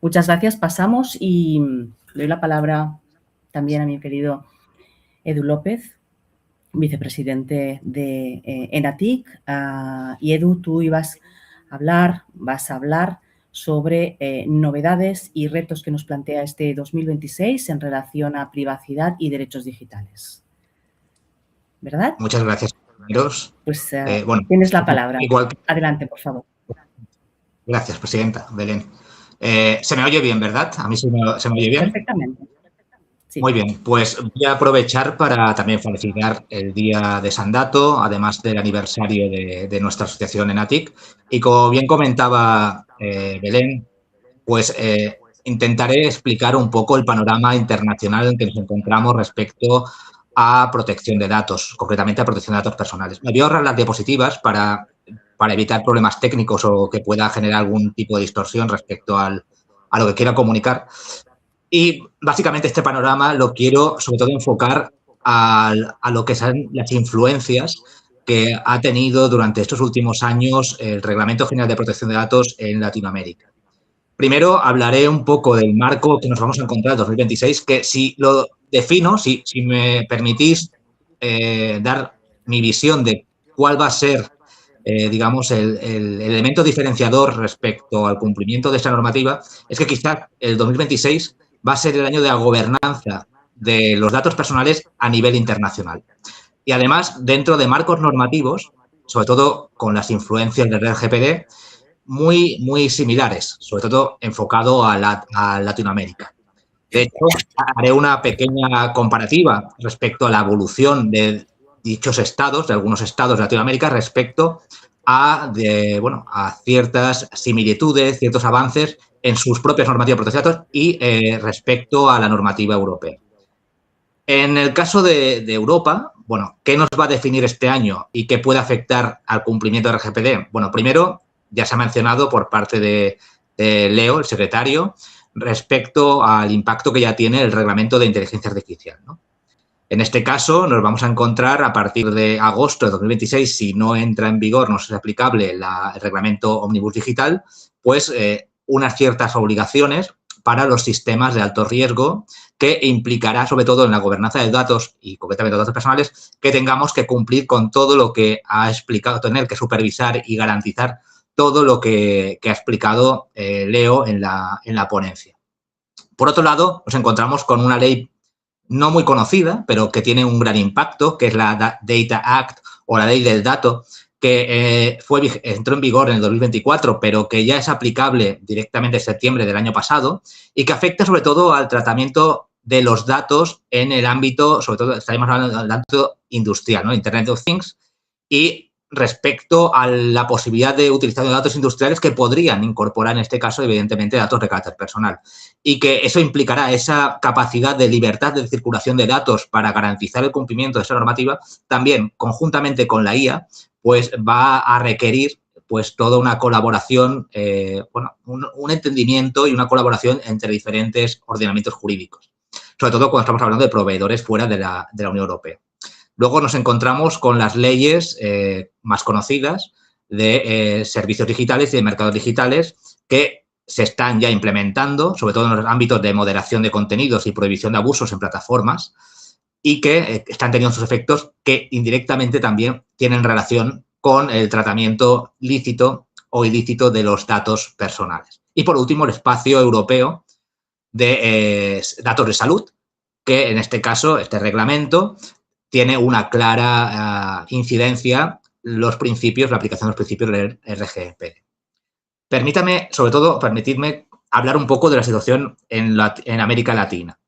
Muchas gracias. Pasamos y doy la palabra también a mi querido Edu López, vicepresidente de ENATIC. Y Edu, tú vas a hablar sobre novedades y retos que nos plantea este 2026 en relación a privacidad y derechos digitales. ¿Verdad? Muchas gracias, compañeros. Pues tienes la palabra. Adelante, por favor. Gracias, presidenta Belén. Se me oye bien, ¿verdad? A mí se me oye bien. Perfectamente. Sí. Muy bien, pues voy a aprovechar para también felicitar el Día de San Dato, además del aniversario de nuestra asociación ENATIC. Y como bien comentaba Belén, pues intentaré explicar un poco el panorama internacional en que nos encontramos respecto a protección de datos, concretamente a protección de datos personales. Me voy a ahorrar las diapositivas para evitar problemas técnicos o que pueda generar algún tipo de distorsión respecto a lo que quiera comunicar. Y básicamente este panorama lo quiero sobre todo enfocar a lo que son las influencias que ha tenido durante estos últimos años el Reglamento General de Protección de Datos en Latinoamérica. Primero hablaré un poco del marco que nos vamos a encontrar en 2026, que si lo defino, si me permitís dar mi visión de cuál va a ser, digamos, el elemento diferenciador respecto al cumplimiento de esta normativa, es que quizás el 2026 va a ser el año de la gobernanza de los datos personales a nivel internacional. Y además, dentro de marcos normativos, sobre todo con las influencias del RGPD, muy similares, sobre todo enfocado a Latinoamérica. De hecho, haré una pequeña comparativa respecto a la evolución de dichos estados, de algunos estados de Latinoamérica, respecto a ciertas similitudes, ciertos avances en sus propias normativas de protección de datos y respecto a la normativa europea. En el caso de Europa, bueno, ¿qué nos va a definir este año y qué puede afectar al cumplimiento del RGPD? Bueno, primero, ya se ha mencionado por parte de Leo, el secretario, respecto al impacto que ya tiene el reglamento de inteligencia artificial, ¿no? En este caso, nos vamos a encontrar a partir de agosto de 2026, si no entra en vigor, no es aplicable el reglamento Omnibus Digital, pues unas ciertas obligaciones para los sistemas de alto riesgo que implicará, sobre todo en la gobernanza de datos y concretamente de datos personales, que tengamos que cumplir con todo lo que ha explicado, tener que supervisar y garantizar todo lo que ha explicado Leo en la ponencia. Por otro lado, nos encontramos con una ley no muy conocida, pero que tiene un gran impacto, que es la Data Act o la Ley del Dato, que entró en vigor en el 2024, pero que ya es aplicable directamente en septiembre del año pasado y que afecta sobre todo al tratamiento de los datos en el ámbito, sobre todo estaremos hablando del ámbito industrial, ¿no? Internet of Things, y respecto a la posibilidad de utilizar datos industriales que podrían incorporar, en este caso, evidentemente, datos de carácter personal. Y que eso implicará esa capacidad de libertad de circulación de datos para garantizar el cumplimiento de esa normativa, también, conjuntamente con la IA, pues va a requerir pues toda una colaboración, un entendimiento y una colaboración entre diferentes ordenamientos jurídicos, sobre todo cuando estamos hablando de proveedores fuera de la Unión Europea. Luego nos encontramos con las leyes más conocidas de servicios digitales y de mercados digitales que se están ya implementando, sobre todo en los ámbitos de moderación de contenidos y prohibición de abusos en plataformas y que están teniendo sus efectos que indirectamente también tienen relación con el tratamiento lícito o ilícito de los datos personales. Y, por último, el espacio europeo de datos de salud, que en este caso, este reglamento, tiene una clara incidencia la aplicación de los principios del RGPD. Permitidme hablar un poco de la situación en América Latina,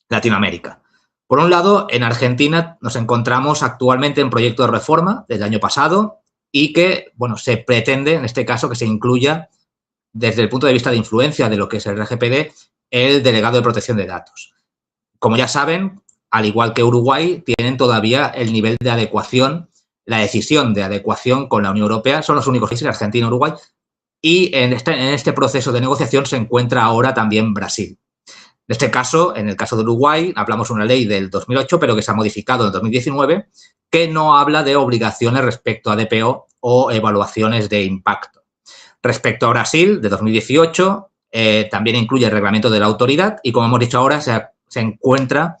Latinoamérica. Por un lado, en Argentina nos encontramos actualmente en proyecto de reforma desde el año pasado y que, bueno, se pretende, en este caso, que se incluya desde el punto de vista de influencia de lo que es el RGPD, el delegado de protección de datos. Como ya saben, al igual que Uruguay, tienen todavía el nivel de adecuación, la decisión de adecuación con la Unión Europea, son los únicos países, Argentina y Uruguay, y en este proceso de negociación se encuentra ahora también Brasil. En este caso, en el caso de Uruguay, hablamos de una ley del 2008, pero que se ha modificado en 2019, que no habla de obligaciones respecto a DPO o evaluaciones de impacto. Respecto a Brasil, de 2018, también incluye el reglamento de la autoridad y, como hemos dicho ahora, se encuentra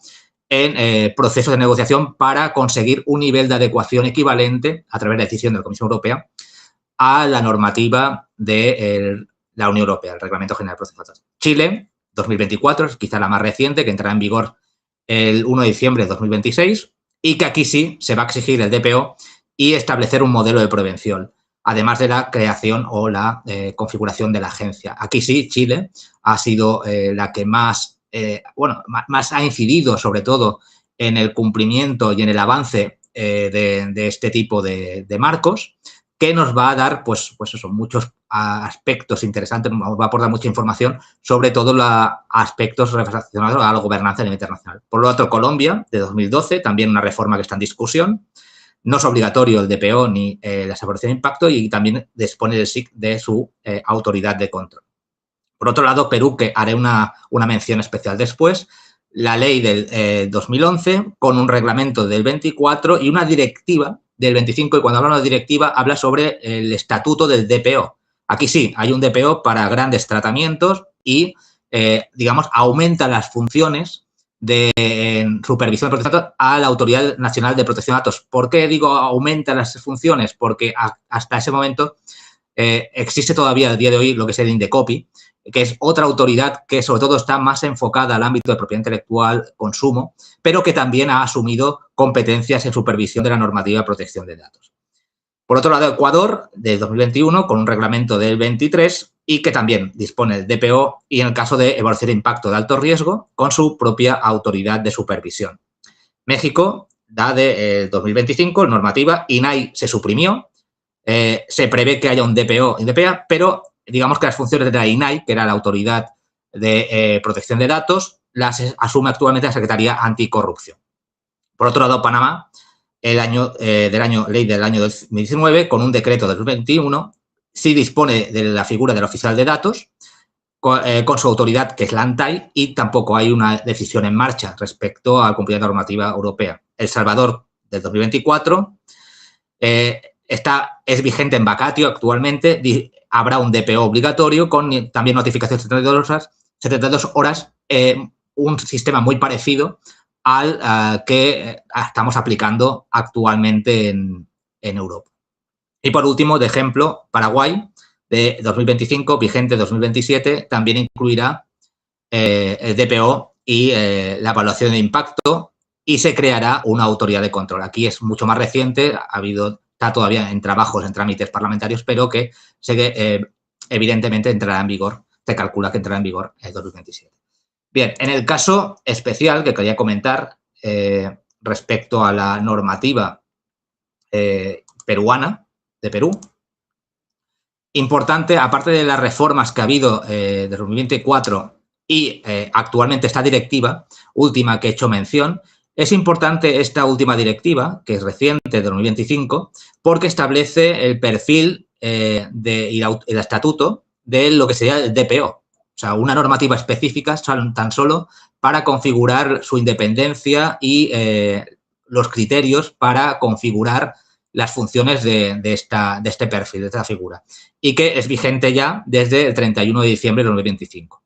en proceso de negociación para conseguir un nivel de adecuación equivalente, a través de la decisión de la Comisión Europea, a la normativa de la Unión Europea, el Reglamento General de Protección de Datos. Chile, 2024, es quizá la más reciente, que entrará en vigor el 1 de diciembre de 2026 y que aquí sí se va a exigir el DPO y establecer un modelo de prevención, además de la creación o la configuración de la agencia. Aquí sí, Chile ha sido la que más ha incidido, sobre todo, en el cumplimiento y en el avance de este tipo de marcos, que nos va a dar, pues eso, muchos aspectos interesantes, nos va a aportar mucha información, sobre todo los aspectos relacionados a la gobernanza a nivel internacional. Por lo otro, Colombia, de 2012, también una reforma que está en discusión. No es obligatorio el DPO ni la evaluación de impacto y también dispone del SIC de su autoridad de control. Por otro lado, Perú, que haré una mención especial después, la ley del 2011 con un reglamento del 24 y una directiva del 25, y cuando hablamos de directiva habla sobre el estatuto del DPO. Aquí sí, hay un DPO para grandes tratamientos y, digamos, aumenta las funciones de supervisión de protección de datos a la Autoridad Nacional de Protección de Datos. ¿Por qué digo aumenta las funciones? Porque hasta ese momento existe todavía, al día de hoy, lo que es el Indecopi, que es otra autoridad que sobre todo está más enfocada al ámbito de propiedad intelectual, consumo, pero que también ha asumido competencias en supervisión de la normativa de protección de datos. Por otro lado, Ecuador, de 2021, con un reglamento del 23 y que también dispone del DPO y, en el caso de evaluación de impacto de alto riesgo, con su propia autoridad de supervisión. México da de 2025, normativa, INAI se suprimió, se prevé que haya un DPO y DPA, pero digamos que las funciones de la INAI, que era la autoridad de protección de datos, las asume actualmente la Secretaría Anticorrupción. Por otro lado, Panamá, ley del año 2019, con un decreto del 2021, sí dispone de la figura del oficial de datos, con su autoridad, que es la ANTAI, y tampoco hay una decisión en marcha respecto al cumplimiento de la normativa europea. El Salvador, del 2024, es vigente en vacatio actualmente. Habrá un DPO obligatorio con también notificación de 72 horas, un sistema muy parecido al que estamos aplicando actualmente en Europa. Y por último, de ejemplo, Paraguay, de 2025, vigente 2027, también incluirá el DPO y la evaluación de impacto y se creará una autoridad de control. Aquí es mucho más reciente, está todavía en trabajos, en trámites parlamentarios, pero que evidentemente entrará en vigor, se calcula que entrará en vigor en 2027. Bien, en el caso especial que quería comentar respecto a la normativa peruana, de Perú, importante, aparte de las reformas que ha habido de 2024 y actualmente esta directiva última que he hecho mención, es importante esta última directiva, que es reciente, de 2025, porque establece el perfil y el estatuto de lo que sería el DPO. O sea, una normativa específica tan solo para configurar su independencia y los criterios para configurar las funciones de este perfil, de esta figura, y que es vigente ya desde el 31 de diciembre de 2025.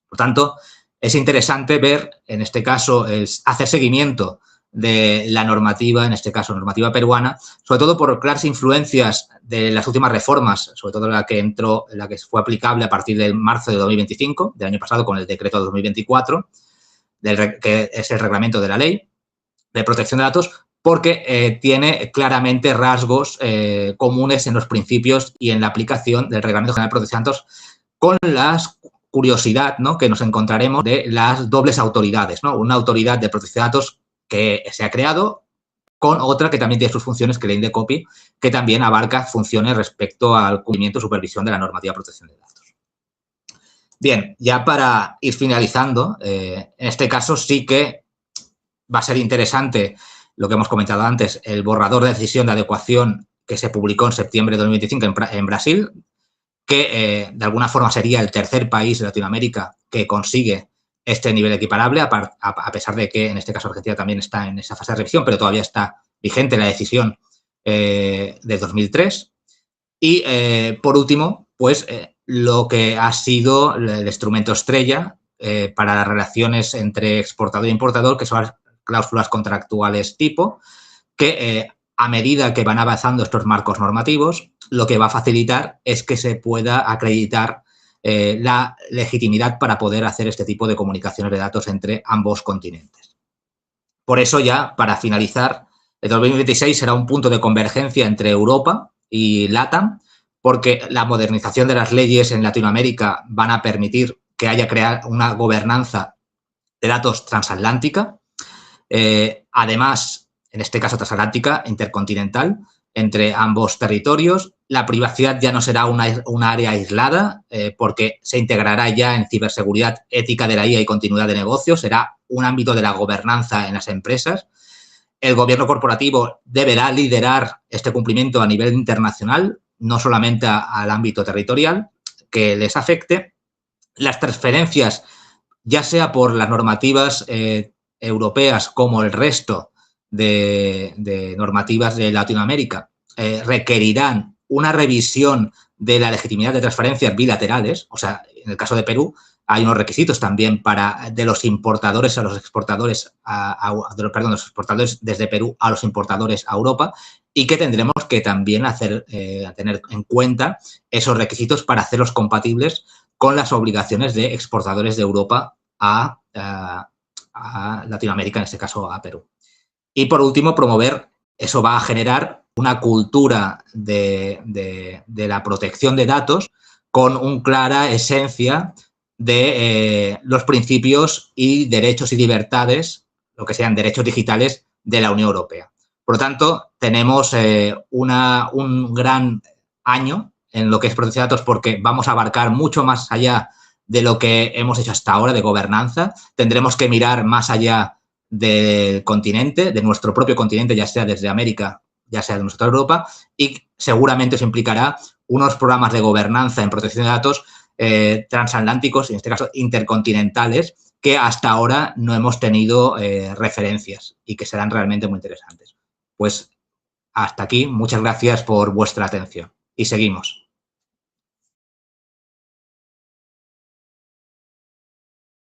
Por tanto, es interesante ver, en este caso, hacer seguimiento de la normativa, en este caso, normativa peruana, sobre todo por claras influencias de las últimas reformas, sobre todo la que fue aplicable a partir de marzo de 2025, del año pasado, con el decreto de 2024, que es el reglamento de la ley de protección de datos, porque tiene claramente rasgos comunes en los principios y en la aplicación del Reglamento General de Protección de Datos, con la curiosidad, ¿no?, que nos encontraremos de las dobles autoridades, ¿no? Una autoridad de protección de datos que se ha creado con otra que también tiene sus funciones, que es la Indecopi, que también abarca funciones respecto al cumplimiento y supervisión de la normativa de protección de datos. Bien, ya para ir finalizando, en este caso sí que va a ser interesante lo que hemos comentado antes, el borrador de decisión de adecuación que se publicó en septiembre de 2025 en Brasil, que de alguna forma sería el tercer país de Latinoamérica que consigue este nivel equiparable, a pesar de que en este caso Argentina también está en esa fase de revisión, pero todavía está vigente la decisión de 2003. Y por último, pues lo que ha sido el instrumento estrella para las relaciones entre exportador e importador, que son las cláusulas contractuales tipo, que a medida que van avanzando estos marcos normativos, lo que va a facilitar es que se pueda acreditar la legitimidad para poder hacer este tipo de comunicaciones de datos entre ambos continentes. Por eso ya, para finalizar, el 2026 será un punto de convergencia entre Europa y LATAM, porque la modernización de las leyes en Latinoamérica van a permitir que haya crear una gobernanza de datos transatlántica. Además, en este caso transatlántica, intercontinental, entre ambos territorios. La privacidad ya no será una área aislada porque se integrará ya en ciberseguridad, ética de la IA y continuidad de negocios. Será un ámbito de la gobernanza en las empresas. El gobierno corporativo deberá liderar este cumplimiento a nivel internacional, no solamente al ámbito territorial que les afecte. Las transferencias, ya sea por las normativas europeas como el resto de normativas de Latinoamérica, requerirán una revisión de la legitimidad de transferencias bilaterales. O sea, en el caso de Perú hay unos requisitos también de los importadores a los exportadores, perdón, los exportadores desde Perú a los importadores a Europa, y que tendremos que también tener en cuenta esos requisitos para hacerlos compatibles con las obligaciones de exportadores de Europa a Latinoamérica, en este caso a Perú. Y por último, promover, eso va a generar una cultura de la protección de datos con una clara esencia de los principios y derechos y libertades, lo que sean derechos digitales de la Unión Europea. Por lo tanto, tenemos un gran año en lo que es protección de datos porque vamos a abarcar mucho más allá de lo que hemos hecho hasta ahora de gobernanza. Tendremos que mirar más allá del continente, de nuestro propio continente, ya sea desde América, ya sea de nuestra Europa, y seguramente eso implicará unos programas de gobernanza en protección de datos transatlánticos, en este caso intercontinentales, que hasta ahora no hemos tenido referencias y que serán realmente muy interesantes. Pues hasta aquí, muchas gracias por vuestra atención y seguimos.